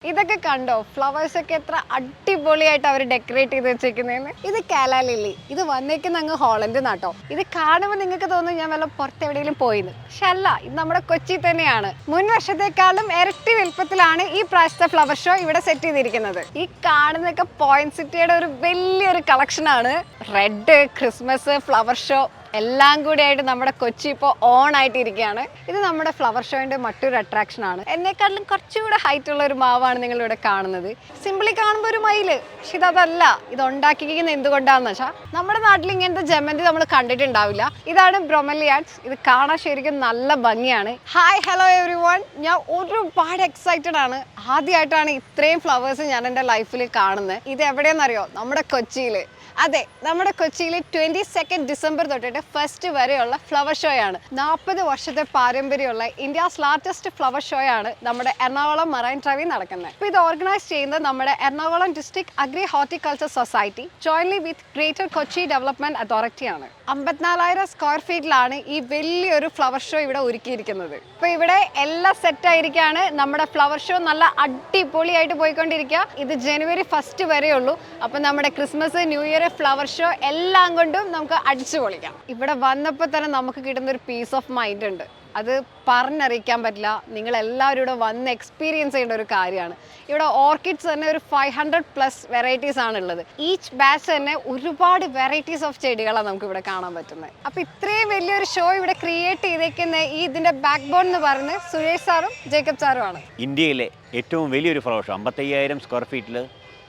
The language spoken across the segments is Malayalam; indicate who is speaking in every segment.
Speaker 1: ഇതൊക്കെ കണ്ടോ ഫ്ലവേഴ്സ് ഒക്കെ എത്ര അടിപൊളിയായിട്ട് അവർ ഡെക്കറേറ്റ് ചെയ്ത് വെച്ചേക്കുന്നതെന്ന്. ഇത് കാലാ ലില്ലി. ഇത് വന്നേക്കുന്ന അങ്ങ് ഹോളണ്ട് നാട്ടോ. ഇത് കാണുമ്പോൾ നിങ്ങൾക്ക് തോന്നും ഞാൻ വല്ല പുറത്ത് എവിടെയെങ്കിലും പോയിന്ന്. പക്ഷെ അല്ല, ഇത് നമ്മുടെ കൊച്ചി തന്നെയാണ്. മുൻ വർഷത്തെക്കാളും ഇരട്ടി വലുപ്പത്തിലാണ് ഈ പ്രാവശ്യത്തെ ഫ്ലവർ ഷോ ഇവിടെ സെറ്റ് ചെയ്തിരിക്കുന്നത്. ഈ കാണുന്നതൊക്കെ പോയിന്റ് സിറ്റിയുടെ ഒരു വലിയൊരു കളക്ഷനാണ്. റെഡ്, ക്രിസ്മസ്, ഫ്ലവർ ഷോ എല്ലാം കൂടി ആയിട്ട് നമ്മുടെ കൊച്ചി ഇപ്പോൾ ഓൺ ആയിട്ടിരിക്കുകയാണ്. ഇത് നമ്മുടെ ഫ്ലവർ ഷോയുടെ മറ്റൊരു അട്രാക്ഷൻ ആണ്. എന്നെക്കാട്ടിലും കുറച്ചുകൂടെ ഹൈറ്റ് ഉള്ള ഒരു മാവാണ് നിങ്ങൾ ഇവിടെ കാണുന്നത്. സിംപിളി കാണുമ്പോൾ ഒരു മയില്, പക്ഷെ ഇതല്ല. ഇത് ഉണ്ടാക്കിയിരിക്കുന്നത് എന്തുകൊണ്ടാന്ന് വെച്ചാൽ നമ്മുടെ നാട്ടിൽ ഇങ്ങനത്തെ ജമന്തി നമ്മൾ കണ്ടിട്ടുണ്ടാവില്ല. ഇതാണ് ബ്രൊമലിയാഡ്സ്. ഇത് കാണാൻ ശരിക്കും നല്ല ഭംഗിയാണ്. Hi, hello every one. ഞാൻ ഒരുപാട് എക്സൈറ്റഡ് ആണ്. ആദ്യമായിട്ടാണ് ഇത്രയും ഫ്ലവേഴ്സ് ഞാൻ എൻ്റെ ലൈഫിൽ കാണുന്നത്. ഇത് എവിടെയെന്നറിയോ? നമ്മുടെ കൊച്ചിയിൽ. അതെ, നമ്മുടെ കൊച്ചിയിൽ 22 ഡിസംബർ തൊട്ടിട്ട് 1 വരെയുള്ള ഫ്ലവർ ഷോ ആണ്. 40 വർഷത്തെ പാരമ്പര്യമുള്ള ഇന്ത്യസ് ലാർജസ്റ്റ് ഫ്ലവർ ഷോ ആണ് നമ്മുടെ എറണാകുളം മറൈൻ ഡ്രൈവിൽ നടക്കുന്നത്. ഇപ്പോൾ ഇത് ഓർഗനൈസ് ചെയ്യുന്നത് നമ്മുടെ Ernakulam district agri horticulture society jointly with greater Kochi development authority ആണ്. 54,000 സ്ക്വയർ ഫീറ്റിലാണ് ഈ വലിയൊരു ഫ്ലവർ ഷോ ഇവിടെ ഒരുക്കിയിരിക്കുന്നത്. ഇപ്പോൾ ഇവിടെ എല്ലാം സെറ്റ് ആയിരിക്കുകയാണ്. നമ്മുടെ ഫ്ലവർ ഷോ നല്ല അടിപൊളിയായിട്ട് പോയിക്കൊണ്ടിരിക്കുക. ഇത് ജനുവരി 1 വരെയുള്ളൂ. അപ്പം നമ്മുടെ Christmas, new year, flower show എല്ലാം കൊണ്ടും നമുക്ക് അടിച്ചു പൊളിക്കാം. ഇവിടെ വന്നപ്പോൾ തന്നെ നമുക്ക് കിട്ടുന്ന ഒരു പീസ് ഓഫ് മൈൻഡ് ഉണ്ട്. അത് പറഞ്ഞറിയിക്കാൻ പറ്റില്ല. നിങ്ങൾ എല്ലാവരും ഇവിടെ വന്ന് എക്സ്പീരിയൻസ് ചെയ്യേണ്ട ഒരു കാര്യമാണ്. ഇവിടെ ഓർക്കിഡ്സ് തന്നെ ഒരു 500+ വെറൈറ്റീസ് ആണുള്ളത്. ഈച്ച് ബാച്ച് തന്നെ ഒരുപാട് വെറൈറ്റീസ് ഓഫ് ചെടികളാണ് നമുക്ക് ഇവിടെ കാണാൻ പറ്റുന്നത്. അപ്പോൾ ഇത്രയും വലിയൊരു ഷോ ഇവിടെ ക്രിയേറ്റ് ചെയ്തേക്കുന്ന ഇതിൻ്റെ ബാക്ക് ബോൺ എന്ന് പറയുന്നത് സുരേഷ് സാറും ജേക്കബ് സാറുമാണ്.
Speaker 2: ഇന്ത്യയിലെ ഏറ്റവും വലിയൊരു ഫ്ലവർ ഷോ 55,000 സ്ക്വയർ ഫീറ്റിൽ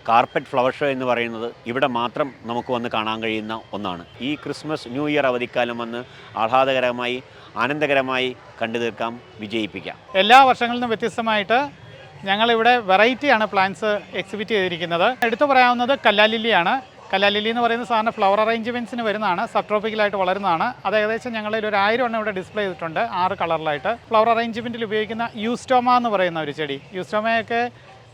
Speaker 2: കാർപ്പറ്റ് ഫ്ലവർ ഷോ എന്ന് പറയുന്നത് ഇവിടെ മാത്രം നമുക്ക് വന്ന് കാണാൻ കഴിയുന്ന ഒന്നാണ്. ഈ ക്രിസ്മസ്, ന്യൂ ഇയർ അവധിക്കാലം വന്ന് ആഹ്ലാദകരമായി, ആനന്ദകരമായി കണ്ടു തീർക്കാം, വിജയിപ്പിക്കാം.
Speaker 3: എല്ലാ വർഷങ്ങളിൽ നിന്നും വ്യത്യസ്തമായിട്ട് ഞങ്ങളിവിടെ വെറൈറ്റിയാണ് പ്ലാന്റ്സ് എക്സിബിറ്റ് ചെയ്തിരിക്കുന്നത്. എടുത്തു പറയാവുന്നത് കല്ലാലില്ലിയാണ്. കല്ലാലില്ലി എന്ന് പറയുന്ന സാറിന് ഫ്ലവർ അറേഞ്ച്മെൻറ്റ്സിന് വരുന്നതാണ്. സബ് ട്രോപ്പിക്കലായിട്ട് വളരുന്നതാണ്. അത് ഏകദേശം ഞങ്ങളിൽ ഒരു 1000 എണ്ണം ഇവിടെ ഡിസ്പ്ലേ ചെയ്തിട്ടുണ്ട്, 6 കളറിലായിട്ട്. ഫ്ലവർ അറേഞ്ച്മെൻറ്റിൽ ഉപയോഗിക്കുന്ന യൂസ്റ്റോമ എന്ന് പറയുന്ന ഒരു ചെടി. യൂസ്റ്റോമയൊക്കെ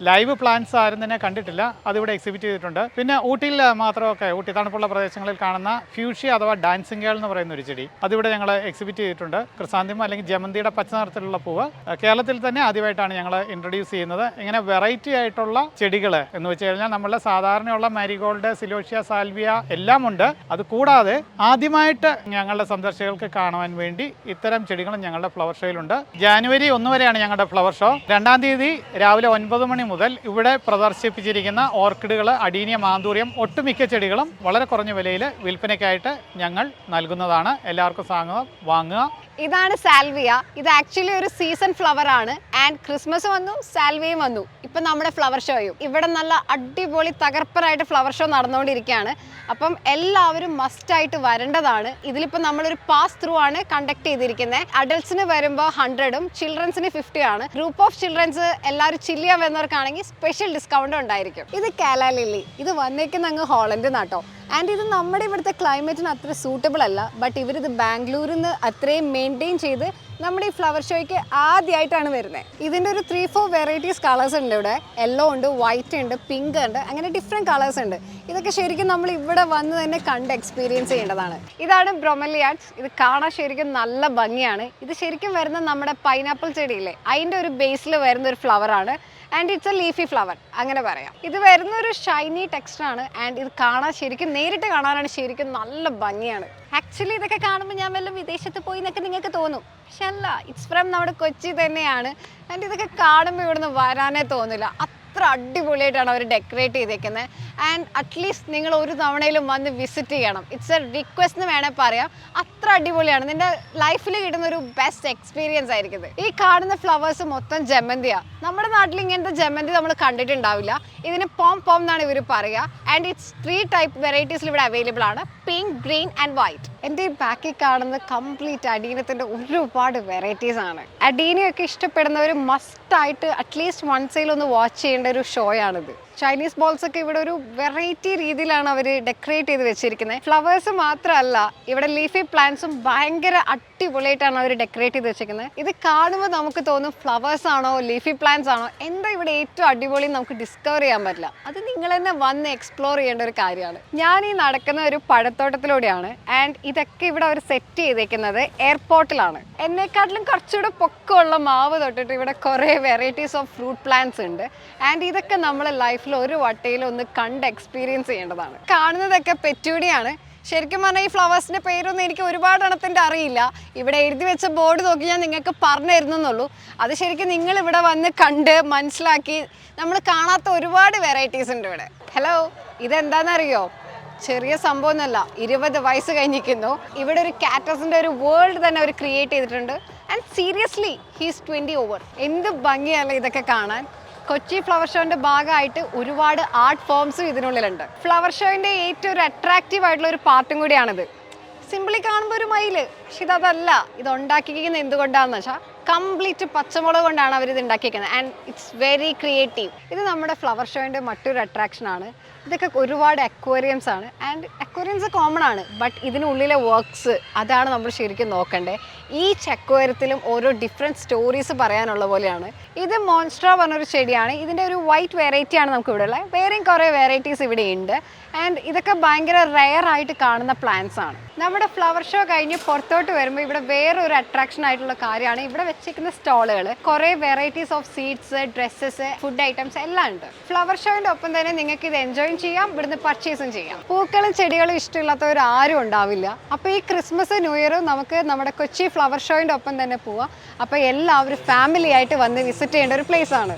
Speaker 3: ലൈവ് പ്ലാന്റ്സ് ആരും തന്നെ കണ്ടിട്ടില്ല, അതിവിടെ എക്സിബിറ്റ് ചെയ്തിട്ടുണ്ട്. പിന്നെ ഊട്ടിയിൽ മാത്രമൊക്കെ, ഊട്ടി തണുപ്പുള്ള പ്രദേശങ്ങളിൽ കാണുന്ന ഫ്യൂഷ്യ അഥവാ ഡാൻസിംഗ് ഗേൾ എന്ന് പറയുന്ന ഒരു ചെടി, അതിവിടെ ഞങ്ങൾ എക്സിബിറ്റ് ചെയ്തിട്ടുണ്ട്. ക്രിസാന്തിമം അല്ലെങ്കിൽ ജമന്തിയുടെ പച്ച നിറത്തിലുള്ള പൂവ് കേരളത്തിൽ തന്നെ ആദ്യമായിട്ടാണ് ഞങ്ങൾ ഇൻട്രൊഡ്യൂസ് ചെയ്യുന്നത്. ഇങ്ങനെ വെറൈറ്റി ആയിട്ടുള്ള ചെടികൾ എന്ന് വെച്ച് കഴിഞ്ഞാൽ നമ്മളുടെ സാധാരണയുള്ള മാരിഗോൾഡ്, സിലോഷ്യ, സാൽവിയ എല്ലാം ഉണ്ട്. അത് കൂടാതെ ആദ്യമായിട്ട് ഞങ്ങളുടെ സന്ദർശകർക്ക് കാണുവാൻ വേണ്ടി ഇത്തരം ചെടികളും ഞങ്ങളുടെ ഫ്ലവർ ഷോയിലുണ്ട്. ജാനുവരി 1 വരെയാണ് ഞങ്ങളുടെ ഫ്ലവർ ഷോ. 2-ാം തീയതി രാവിലെ 9 മണി മുതൽ ഇവിടെ പ്രദർശിപ്പിച്ചിരിക്കുന്ന ഓർക്കിഡുകൾ, അഡീനിയം, ആന്തൂറിയം, ഒട്ടുമിക്ക ചെടികളും വളരെ കുറഞ്ഞ വിലയിൽ വിൽപ്പനയ്ക്കായിട്ട് ഞങ്ങൾ നൽകുന്നതാണ്. എല്ലാവർക്കും സ്വാഗതം, വാങ്ങുക.
Speaker 1: ഇതാണ് സാൽവിയ. ഇത് ആക്ച്വലി ഒരു സീസൺ ഫ്ലവർ ആണ്. ആൻഡ് ക്രിസ്മസ് വന്നു, സാൽവിയയും വന്നു, ഇപ്പം നമ്മുടെ ഫ്ലവർ ഷോയും. ഇവിടെ നല്ല അടിപൊളി തകർപ്പനായിട്ട് ഫ്ലവർ ഷോ നടന്നുകൊണ്ടിരിക്കുകയാണ്. അപ്പം എല്ലാവരും മസ്റ്റായിട്ട് വരേണ്ടതാണ്. ഇതിലിപ്പോൾ നമ്മളൊരു പാസ് ത്രൂ ആണ് കണ്ടക്ട് ചെയ്തിരിക്കുന്നത്. അഡൽട്ട്സിന് വരുമ്പോൾ 100ഉം ചിൽഡ്രൻസിന് 50 ആണ്. ഗ്രൂപ്പ് ഓഫ് ചിൽഡ്രൻസ് എല്ലാവരും ചില്ലിയാൻ വരുന്നവർക്കാണെങ്കിൽ സ്പെഷ്യൽ ഡിസ്കൗണ്ട് ഉണ്ടായിരിക്കും. ഇത് കാലാ ലില്ലി. ഇത് വന്നേക്കുന്ന അങ്ങ് ഹോളണ്ട് നാട്ടോ. ആൻഡ് ഇത് നമ്മുടെ ഇവിടുത്തെ ക്ലൈമറ്റിന് അത്ര സൂട്ടബിൾ അല്ല. ബട്ട് ഇവരിത് ബാംഗ്ലൂരിൽ നിന്ന് അത്രയും മെയിൻറ്റെയിൻ ചെയ്ത് നമ്മുടെ ഈ ഫ്ലവർ ഷോയ്ക്ക് ആദ്യമായിട്ടാണ് വരുന്നത്. ഇതിൻ്റെ ഒരു 3-4 വെറൈറ്റീസ് കളേഴ്സ് ഉണ്ട് ഇവിടെ. യെല്ലോ ഉണ്ട്, വൈറ്റ് ഉണ്ട്, പിങ്ക് ഉണ്ട്, അങ്ങനെ ഡിഫറെൻറ്റ് കളേഴ്സ് ഉണ്ട്. ഇതൊക്കെ ശരിക്കും നമ്മൾ ഇവിടെ വന്ന് തന്നെ കണ്ട് എക്സ്പീരിയൻസ് ചെയ്യേണ്ടതാണ്. ഇതാണ് ബ്രൊമലിയാഡ്സ്. ഇത് കാണാൻ ശരിക്കും നല്ല ഭംഗിയാണ്. ഇത് ശരിക്കും വരുന്നത് നമ്മുടെ പൈനാപ്പിൾ ചെടിയില്ലേ, അതിൻ്റെ ഒരു ബേസിൽ വരുന്ന ഒരു ഫ്ലവറാണ്. And it's a leafy flower, അങ്ങനെ പറയാം. ഇത് വരുന്ന ഒരു ഷൈനി ടെക്സ്ചറാണ്. ആൻഡ് ഇത് കാണാൻ ശരിക്കും നേരിട്ട് കാണാനാണ് ശരിക്കും നല്ല ഭംഗിയാണ്. ആക്ച്വലി ഇതൊക്കെ കാണുമ്പോൾ ഞാൻ വല്ല വിദേശത്ത് പോയി എന്നൊക്കെ നിങ്ങൾക്ക് തോന്നും, പക്ഷെ അല്ല, ഇറ്റ്സ് ഫ്രം നമ്മുടെ കൊച്ചി തന്നെയാണ്. ആൻഡ് ഇതൊക്കെ കാണുമ്പോൾ ഇവിടുന്ന് വരാനേ തോന്നില്ല. അത്ര അടിപൊളിയായിട്ടാണ് അവർ ഡെക്കറേറ്റ് ചെയ്തേക്കുന്നത്. ആൻഡ് അറ്റ്ലീസ്റ്റ് നിങ്ങൾ ഒരു തവണയിലും വന്ന് വിസിറ്റ് ചെയ്യണം. ഇറ്റ്സ് എ റിക്വസ്റ്റ് എന്ന് വേണേൽ പറയാം. അത്ര അടിപൊളിയാണ്. നിൻ്റെ ലൈഫിൽ കിട്ടുന്ന ഒരു ബെസ്റ്റ് എക്സ്പീരിയൻസ് ആയിരിക്കും ഇത്. ഈ കാണുന്ന ഫ്ലവേഴ്സ് മൊത്തം ജമന്തിയാണ്. നമ്മുടെ നാട്ടിൽ ഇങ്ങനത്തെ ജമന്തി നമ്മൾ കണ്ടിട്ടുണ്ടാവില്ല. ഇതിന് പോം പോം എന്നാണ് ഇവർ പറയുക. ആൻഡ് ഇറ്റ്സ് 3 ടൈപ്പ് വെറൈറ്റീസിൽ ഇവിടെ അവൈലബിൾ ആണ്: പിങ്ക്, ഗ്രീൻ ആൻഡ് വൈറ്റ്. എൻ്റെ ഈ ബാക്കിൽ കാണുന്ന കംപ്ലീറ്റ് അഡീനത്തിൻ്റെ ഒരുപാട് വെറൈറ്റീസ് ആണ്. അഡീനിയൊക്കെ ഇഷ്ടപ്പെടുന്നവർ മസ്റ്റായിട്ട് അറ്റ്ലീസ്റ്റ് വൺസൈൽ ഒന്ന് വാച്ച് ചെയ്യേണ്ട ഒരു ഷോ ആണിത്. ചൈനീസ് ബോൾസ് ഒക്കെ ഇവിടെ ഒരു വെറൈറ്റി രീതിയിലാണ് അവർ ഡെക്കറേറ്റ് ചെയ്ത് വെച്ചിരിക്കുന്നത്. ഫ്ലവേഴ്സ് മാത്രമല്ല, ഇവിടെ ലീഫി പ്ലാന്റ്സും ഭയങ്കര അടിപൊളിയായിട്ടാണ് അവർ ഡെക്കറേറ്റ് ചെയ്ത് വെച്ചിരിക്കുന്നത്. ഇത് കാണുമ്പോൾ നമുക്ക് തോന്നും ഫ്ലവേഴ്സ് ആണോ ലീഫി പ്ലാന്റ്സ് ആണോ, എന്താ ഇവിടെ ഏറ്റവും അടിപൊളി നമുക്ക് ഡിസ്കവർ ചെയ്യാൻ പറ്റില്ല. അത് നിങ്ങൾ തന്നെ വന്ന് എക്സ്പ്ലോർ ചെയ്യേണ്ട ഒരു കാര്യമാണ്. ഞാൻ ഈ നടക്കുന്ന ഒരു പഴത്തോട്ടത്തിലൂടെയാണ്. ആൻഡ് ഇതൊക്കെ ഇവിടെ അവർ സെറ്റ് ചെയ്തേക്കുന്നത് എയർപോർട്ടിലാണ്. എന്നെക്കാട്ടിലും കുറച്ചുകൂടെ പൊക്കമുള്ള മാവ് തൊട്ടിട്ട് ഇവിടെ കുറേ വെറൈറ്റീസ് ഓഫ് ഫ്രൂട്ട് പ്ലാന്റ്സ് ഉണ്ട്. ആൻഡ് ഇതൊക്കെ നമ്മൾ ലൈഫിൽ ഒരു വട്ടയിലും ഒന്ന് കണ്ട് എക്സ്പീരിയൻസ് ചെയ്യേണ്ടതാണ്. കാണുന്നതൊക്കെ പെറ്റൂണിയാണ്. ശരിക്കും പറഞ്ഞാൽ ഈ ഫ്ലവേഴ്സിൻ്റെ പേരൊന്നും എനിക്ക് ഒരുപാട് എണ്ണത്തിൻ്റെ അറിയില്ല. ഇവിടെ എഴുതി വെച്ച ബോർഡ് നോക്കി ഞാൻ നിങ്ങൾക്ക് പറഞ്ഞു തരുന്നുള്ളൂ. അത് ശരിക്കും നിങ്ങൾ ഇവിടെ വന്ന് കണ്ട് മനസ്സിലാക്കി, നമ്മൾ കാണാത്ത ഒരുപാട് വെറൈറ്റീസ് ഉണ്ട് ഇവിടെ. ഹലോ, ഇതെന്താണെന്നറിയോ? ചെറിയ സംഭവമൊന്നുമല്ല, 20 വയസ്സ് കഴിഞ്ഞിരിക്കുന്നു. ഇവിടെ ഒരു കാറ്റസിൻ്റെ ഒരു വേൾഡ് തന്നെ അവർ ക്രിയേറ്റ് ചെയ്തിട്ടുണ്ട്. And seriously he's 20 over. എന്ത് ഭംഗിയല്ല ഇതൊക്കെ കാണാൻ. കൊച്ചി ഫ്ലവർ ഷോൻ്റെ ഭാഗമായിട്ട് ഒരുപാട് ആർട്ട് ഫോംസും ഇതിനുള്ളിലുണ്ട്. ഫ്ലവർ ഷോൻ്റെ ഏറ്റവും ഒരു അട്രാക്റ്റീവ് ആയിട്ടുള്ള ഒരു പാർട്ടും കൂടിയാണിത്. സിംപിളി കാണുമ്പോൾ ഒരു മയില്, പക്ഷെ ഇതല്ല. ഇത് ഉണ്ടാക്കിയിരിക്കുന്നത് എന്തുകൊണ്ടാണെന്ന് വെച്ചാൽ കംപ്ലീറ്റ് പച്ചമുളക് കൊണ്ടാണ് അവർ ഇത് ഉണ്ടാക്കിയിരിക്കുന്നത്. And it's very creative. ഇത് നമ്മുടെ ഫ്ലവർ ഷോൻ്റെ മറ്റൊരു അട്രാക്ഷനാണ്. ഇതൊക്കെ ഒരുപാട് അക്വേറിയംസ് ആണ്. ആൻഡ് അക്വേറിയംസ് കോമൺ ആണ്, ബട്ട് ഇതിനുള്ളിലെ വർക്ക്സ് അതാണ് നമ്മൾ ശരിക്കും നോക്കേണ്ടത്. ഈച്ച് അക്വേറിയത്തിലും ഓരോ ഡിഫറെൻറ്റ് സ്റ്റോറീസ് പറയാനുള്ള പോലെയാണ്. ഇത് മോൺസ്ട്ര പറഞ്ഞൊരു ചെടിയാണ്. ഇതിൻ്റെ ഒരു വൈറ്റ് വെറൈറ്റിയാണ് നമുക്ക് ഇവിടെ ഉള്ളത്. വേറെയും കുറേ വെറൈറ്റീസ് ഇവിടെ ഉണ്ട്. ആൻഡ് ഇതൊക്കെ ഭയങ്കര റെയർ ആയിട്ട് കാണുന്ന പ്ലാന്റ്സ് ആണ്. നമ്മുടെ ഫ്ലവർ ഷോ കഴിഞ്ഞ് പുറത്തോട്ട് വരുമ്പോൾ ഇവിടെ വേറൊരു അട്രാക്ഷൻ ആയിട്ടുള്ള കാര്യമാണ് ഇവിടെ വെച്ചിരിക്കുന്ന സ്റ്റോളുകൾ. കുറേ varieties of seeds, dresses, food items എല്ലാം ഉണ്ട്. ഫ്ലവർ ഷോയുടെ ഒപ്പം തന്നെ നിങ്ങൾക്ക് ഇത് എൻജോയ് ചെയ്യാം, ഇവിടുന്ന് പർച്ചേസും ചെയ്യാം. പൂക്കളും ചെടികളും ഇഷ്ടമില്ലാത്തവർ ആരും ഉണ്ടാവില്ല. അപ്പോൾ ഈ ക്രിസ്മസ് ന്യൂ ഇയറും നമുക്ക് നമ്മുടെ കൊച്ചി ഫ്ലവർ ഷോയുടെ ഒപ്പം തന്നെ പോവാം. അപ്പോൾ എല്ലാവരും ഫാമിലി ആയിട്ട് വന്ന് വിസിറ്റ് ചെയ്യേണ്ട ഒരു പ്ലേസ് ആണ്.